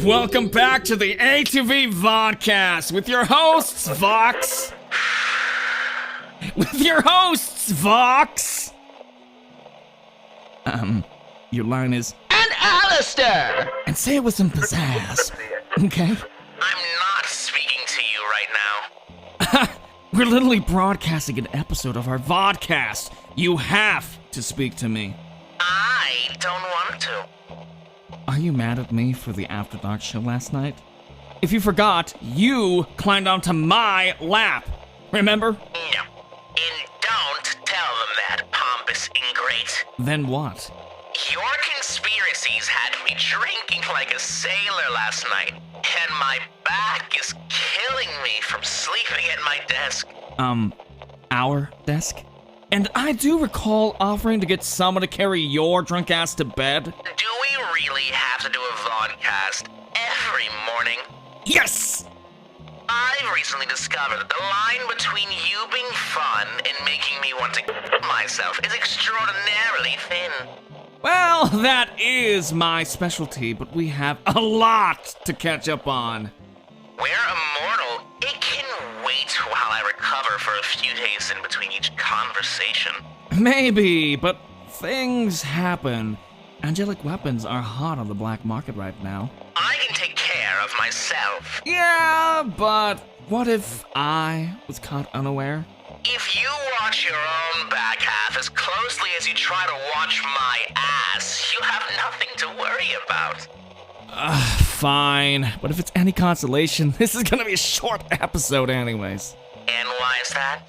Welcome back to the A2V vodcast with your hosts, Vox. Your line is, and Alastor! And say it with some pizzazz, okay? I'm not speaking to you right now. We're literally broadcasting an episode of our vodcast. You have to speak to me. I don't want to. Are you mad at me for the After Dark show last night? If you forgot, you climbed onto my lap. Remember? No. And don't tell them that, pompous ingrate. Then what? Your conspiracies had me drinking like a sailor last night, and my back is killing me from sleeping at my desk. Our desk? And I do recall offering to get someone to carry your drunk ass to bed. Do we really have to do a vodcast every morning? Yes! I've recently discovered that the line between you being fun and making me want to myself is extraordinarily thin. Well, that is my specialty, but we have a lot to catch up on. We're immortal. It can wait while I recover for a few days in between each conversation. Maybe, but things happen. Angelic weapons are hot on the black market right now. I can take care of myself. Yeah, but what if I was caught unaware? If you watch your own back half as closely as you try to watch my ass, you have nothing to worry about. Fine. But if it's any consolation, this is gonna be a short episode anyways. And why is that?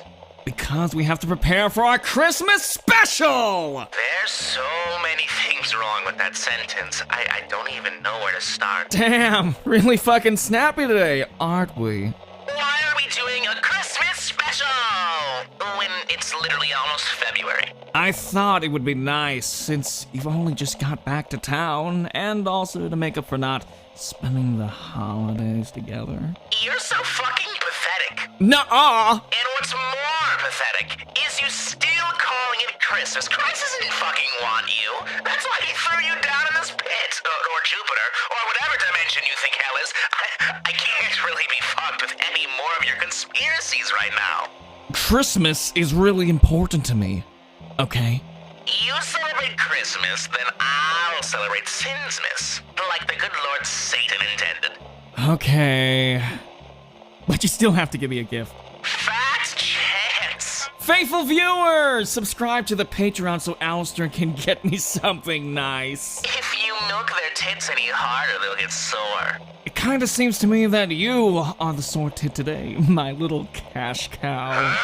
Because we have to prepare for our Christmas special! There's so many things wrong with that sentence. I don't even know where to start. Damn, really fucking snappy today, aren't we? Why are we doing a Christmas special when it's literally almost February? I thought it would be nice since you've only just got back to town, and also to make up for not spending the holidays together. You're so fucking pathetic. Nuh-uh! And what's more pathetic is you still calling it Christmas. Christ doesn't fucking want you. That's why he threw you down in this pit. Or Jupiter, or whatever dimension you think hell is. I can't really be fucked with any more of your conspiracies right now. Christmas is really important to me, okay? You celebrate Christmas, then I'll celebrate Sinsmas, like the good Lord Satan intended. Okay. But you still have to give me a gift. Fat chance. Faithful viewers, subscribe to the Patreon so Alastor can get me something nice. If you milk their tits any harder, they'll get sore. It kinda seems to me that you are the sore tit today, my little cash cow.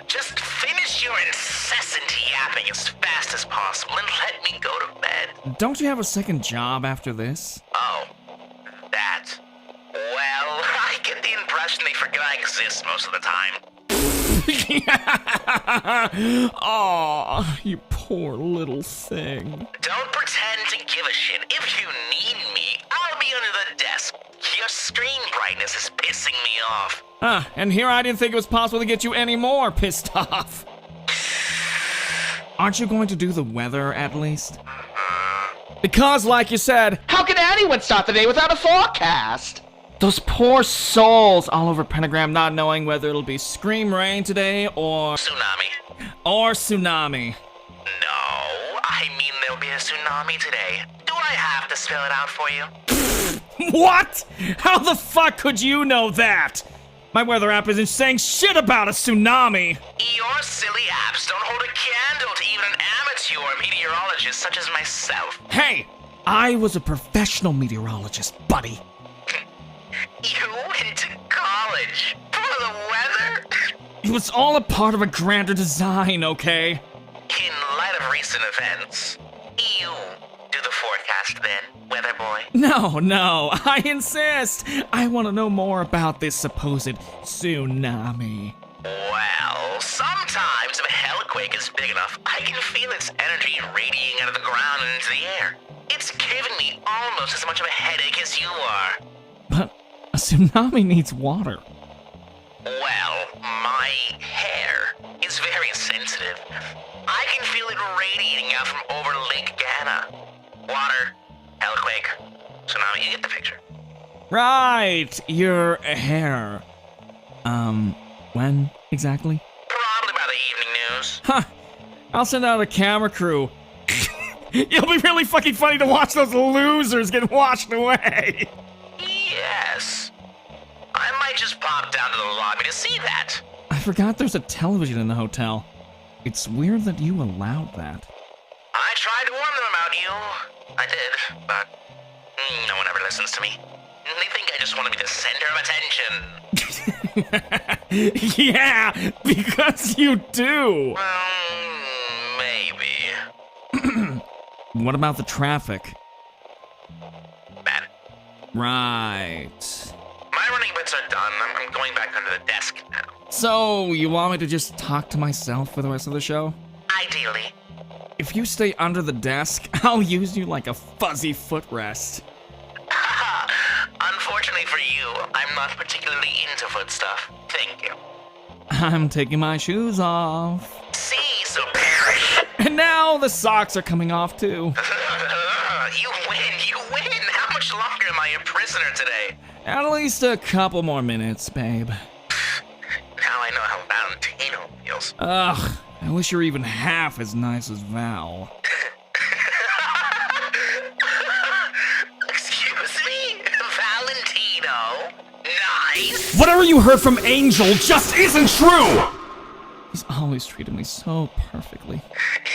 Just finish your incessant yapping as fast as possible and let me go to bed. Don't you have a second job after this? Oh, that. Well, I get the impression they forget I exist most of the time. Aw, you poor little thing. Don't pretend to give a shit. If you need me, I'll be under the desk. Your screen brightness is pissing me off. And here I didn't think it was possible to get you any more pissed off. Aren't you going to do the weather at least? Because, like you said, how can anyone start the day without a forecast? those poor souls all over Pentagram not knowing whether it'll be Scream Rain today or tsunami. No, I mean there'll be a tsunami today. Do I have to spell it out for you? What? How the fuck could you know that? My weather app isn't saying shit about a tsunami. Your silly apps don't hold a candle to even an amateur meteorologist such as myself. Hey, I was a professional meteorologist, buddy. You went to college for the weather? It was all a part of a grander design, okay? In light of recent events, you do the forecast then, weather boy. No, I insist. I want to know more about this supposed tsunami. Well, sometimes if a hellquake is big enough, I can feel its energy radiating out of the ground and into the air. It's giving me almost as much of a headache as you are. But a tsunami needs water. Well, my hair is very sensitive. I can feel it radiating out from over Lake Ghana. Water, hellquake, tsunami, you get the picture. Right, your hair. When exactly? Probably by the evening news. Huh, I'll send out a camera crew. It'll be really fucking funny to watch those losers get washed away. Yes. I might just pop down to the lobby to see that. I forgot there's a television in the hotel. It's weird that you allowed that. I tried to warn them about you. I did, but no one ever listens to me. They think I just want to be the center of attention. Yeah, because you do. Well, maybe. What about the traffic? Bad. Right. My running bits are done. I'm going back under the desk now. So, you want me to just talk to myself for the rest of the show? Ideally. If you stay under the desk, I'll use you like a fuzzy footrest. Unfortunately for you, I'm not particularly into foot stuff. Thank you. I'm taking my shoes off. See, so perish. And now the socks are coming off too. You win, you win. How much longer am I a prisoner today? At least a couple more minutes, babe. Now I know how Valentino feels. Ugh, I wish you were even half as nice as Val. Excuse me? Valentino? Nice? Whatever you heard from Angel just isn't true! He's always treated me so perfectly.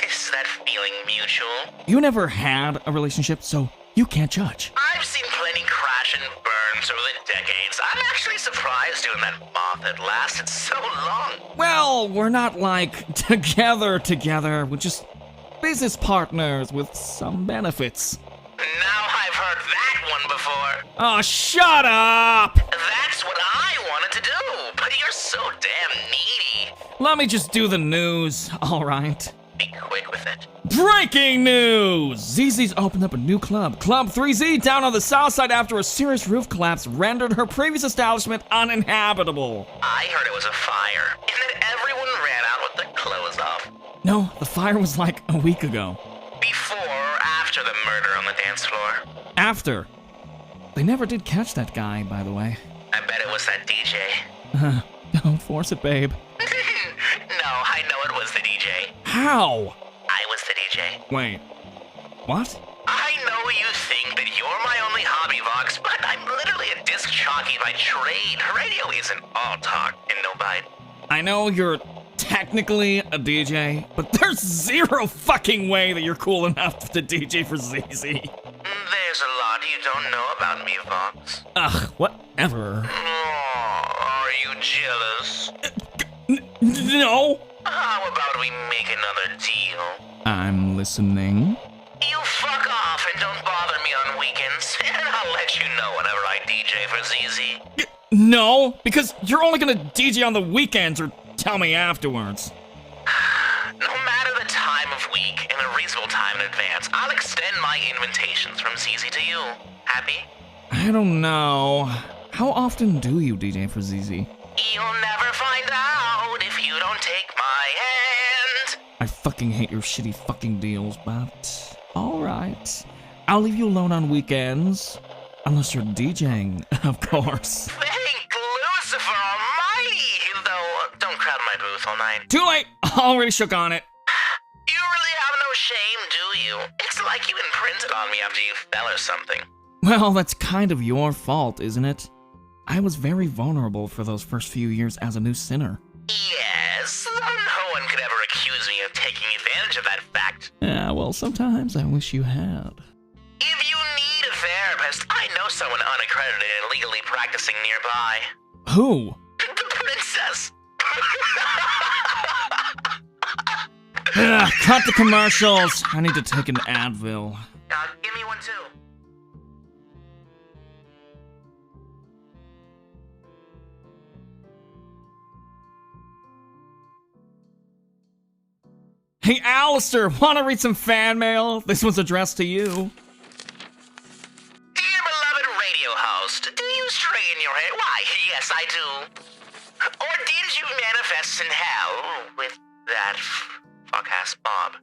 Is that feeling mutual? You never had a relationship, so you can't judge. I've seen plenty crash and burn through the decades. I'm actually surprised doing that moth had lasted so long. Well, we're not like together. We're just business partners with some benefits. Now I've heard that one before. Oh, shut up! That's what I wanted to do, but you're so damn needy. Let me just do the news, alright? Be quick with it. Breaking news! ZZ's opened up a new club, Club 3Z, down on the south side after a serious roof collapse rendered her previous establishment uninhabitable. I heard it was a fire, and that everyone ran out with their clothes off. No, the fire was like a week ago. Before or after the murder on the dance floor? After. They never did catch that guy, by the way. I bet it was that DJ. Don't force it, babe. No, I know it was the DJ. How? I was the DJ. Wait. What? I know you think that you're my only hobby, Vox, but I'm literally a disc jockey by trade. Radio isn't all talk and no bite. I know you're technically a DJ, but there's zero fucking way that you're cool enough to DJ for ZZ. There's a lot you don't know about me, Vox. Ugh, whatever. Oh, are you jealous? No. How about we make another deal? I'm listening. You fuck off and don't bother me on weekends, and I'll let you know whenever I DJ for ZZ. No, because you're only gonna DJ on the weekends or tell me afterwards. No matter the time of week and a reasonable time in advance, I'll extend my invitations from ZZ to you. Happy? I don't know. How often do you DJ for ZZ? You'll never find out if you don't take my hand. I fucking hate your shitty fucking deals, but alright. I'll leave you alone on weekends. Unless you're DJing, of course. Thank Lucifer Almighty! Though, don't crowd my booth all night. Too late! Already shook on it. You really have no shame, do you? It's like you imprinted on me after you fell or something. Well, that's kind of your fault, isn't it? I was very vulnerable for those first few years as a new sinner. Yes, though no one could ever accuse me of taking advantage of that fact. Yeah, well, sometimes I wish you had. If you need a therapist, I know someone unaccredited and legally practicing nearby. Who? The princess. Ugh, cut the commercials. I need to take an Advil. Give me one too. Hey, Alastor, wanna read some fan mail? This one's addressed to you. Dear beloved radio host, do you straighten your hair? Why, yes, I do. Or did you manifest in hell with that fuck-ass Bob.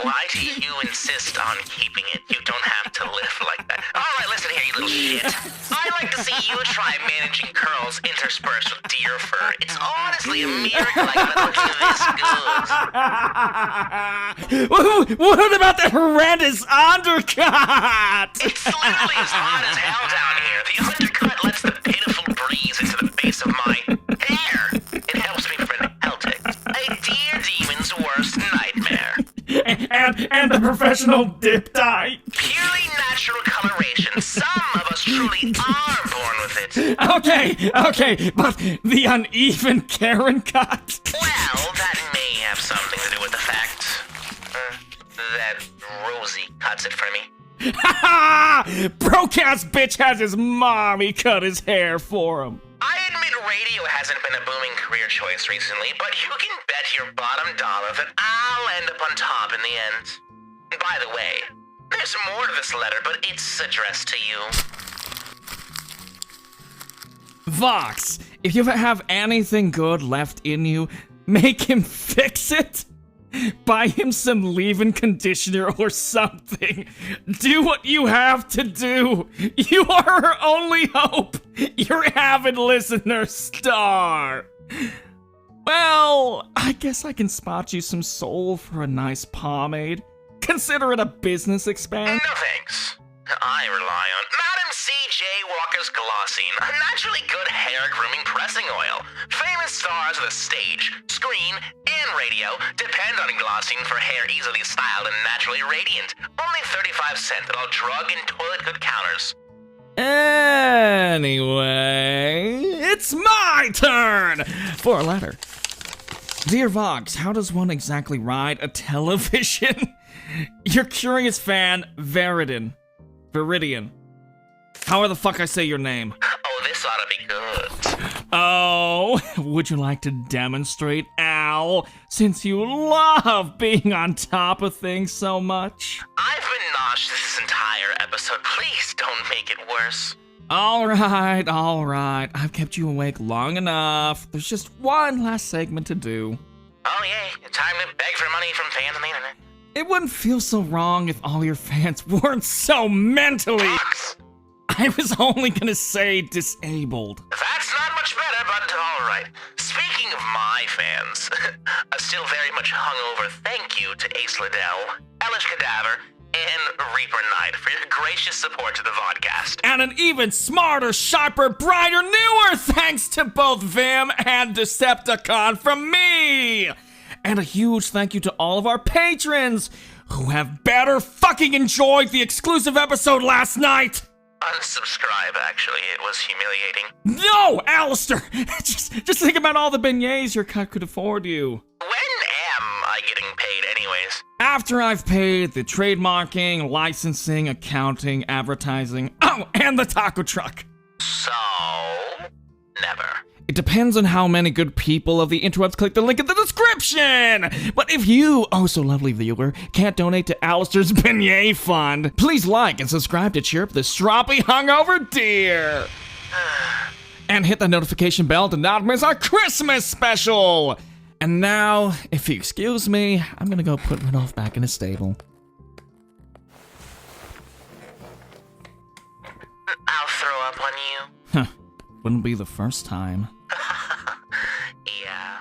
Why do you insist on keeping it? You don't have to live like that. Alright, listen here, you little shit. I like to see you try managing curls interspersed with deer fur. It's honestly a miracle I got looking this good. What about the horrendous undercut? It's literally as hot as hell down here. The undercut lets the pitiful breeze into the base of my hair. It helps me prevent Celtics, a deer demon's worst nightmare. And the professional dip dye. Purely natural coloration. Some of us truly are born with it. Okay, but the uneven Karen cut. Well, that may have something to do with the fact that Rosie cuts it for me. Ha ha! Broke-ass bitch has his mommy cut his hair for him. I admit radio hasn't been a booming career choice recently, but you can bet your bottom dollar that I'll end up on top in the end. By the way, there's more to this letter, but it's addressed to you. Vox, if you have anything good left in you, make him fix it. Buy him some leave-in conditioner or something. Do what you have to do. You are her only hope. Your avid listener, Star. Well, I guess I can spot you some soul for a nice pomade. Consider it a business expense. No thanks. I rely on Madam C.J. Walker's Glossine, a naturally good hair grooming pressing oil. Famous stars of the stage, screen, and radio depend on Glossine for hair easily styled and naturally radiant. Only 35 cents at all drug and toilet good counters. Anyway, it's my turn for a letter. Dear Vox, how does one exactly ride a television? Your curious fan, Veridian. However the fuck I say your name. Oh, this ought to be good. Oh, would you like to demonstrate, Al, since you love being on top of things so much? I've been nauseous this entire episode. Please don't make it worse. All right. I've kept you awake long enough. There's just one last segment to do. Oh, yay. Time to beg for money from fans on the internet. It wouldn't feel so wrong if all your fans weren't so mentally... Fox. I was only gonna say disabled. That's not much better, but alright. Speaking of my fans, a still very much hungover thank you to Ace Liddell, Hellish Cadaver, and Reaper Knight for your gracious support to the vodcast. And an even smarter, sharper, brighter, newer thanks to both Vim and Decepticon from me! And a huge thank you to all of our patrons who have better fucking enjoyed the exclusive episode last night! Unsubscribe, actually. It was humiliating. No, Alastor! Just think about all the beignets your cut could afford you. When am I getting paid anyways? After I've paid the trademarking, licensing, accounting, advertising, oh, and the taco truck. So... never. It depends on how many good people of the interwebs click the link in the description! But if you, oh so lovely viewer, can't donate to Alastor's Beignet Fund, please like and subscribe to cheer up the stroppy hungover deer! And hit the notification bell to not miss our Christmas special! And now, if you excuse me, I'm gonna go put Rudolph back in his stable. I'll throw up on you. Huh, wouldn't be the first time. Yeah,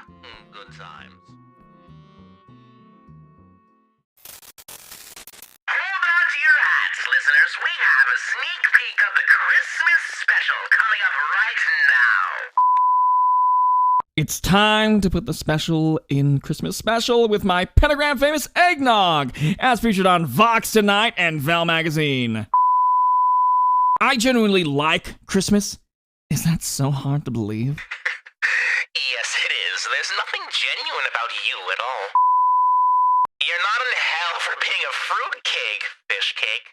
good times. Hold on to your hats, listeners. We have a sneak peek of the Christmas special coming up right now. It's time to put the special in Christmas special with my pentagram famous eggnog, as featured on Vox Tonight and Vel Magazine. I genuinely like Christmas. Is that so hard to believe? Yes, it is. There's nothing genuine about you at all. You're not in hell for being a fruitcake, fish cake.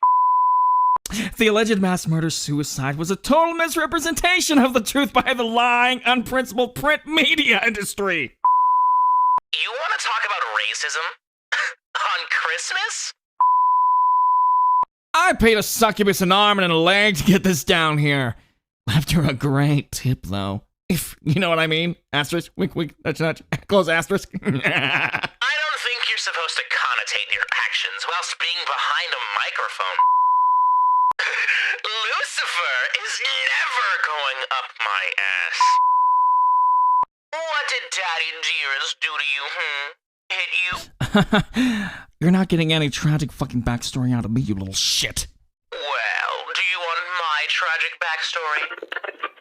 The alleged mass murder suicide was a total misrepresentation of the truth by the lying, unprincipled print media industry. You want to talk about racism? On Christmas? I paid a succubus an arm and a leg to get this down here. Left her a great tip, though. If you know what I mean. Asterisk, wink, wink, nudge, nudge, close asterisk. I don't think emotions whilst being behind a microphone. Lucifer is never going up my ass. What did Daddy Dearest do to you, Hit you? You're not getting any tragic fucking backstory out of me, you little shit. Well, do you want my tragic backstory?